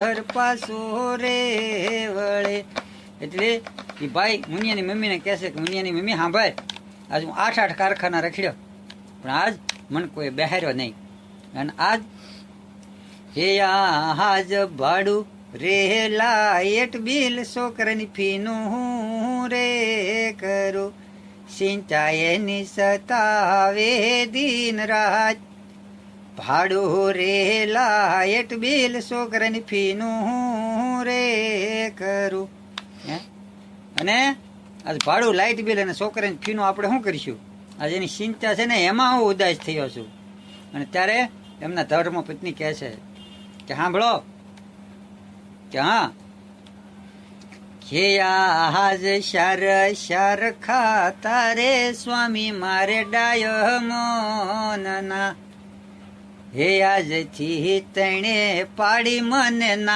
ઘર પાછો રે વળે એટલે એ ભાઈ મુનિયાની મમ્મીને કહેશે કે મુનિયાની મમ્મી સાંભળ, આજ હું 8 કારખાના રખડ્યો પણ આજ મને કોઈ બહાર્યો નહીં. અને આજ હે આજ ભાડું રે લાઈટ બિલ છોકરાની ફીનું હું રે કરું, સિંચાઈની સતાવે દિન રાત, ભાડું રે લાઈટ બિલ છોકરાની ફીનું હું રે કરું. અને આજ ભાડું લાઇટ બિલ અને છોકરાની ફીનું આપણે શું કરીશું? આજે એની ચિંતા છે ને એમાં હું ઉદાસ થયો છું. અને ત્યારે એમના ધર્મ પત્ની કહે છે કે સાંભળો કે હા કે આજ શાર શાર ખાતા રે સ્વામી મારે ડાય મોનના, હે આજથી તણે પાડી મને ના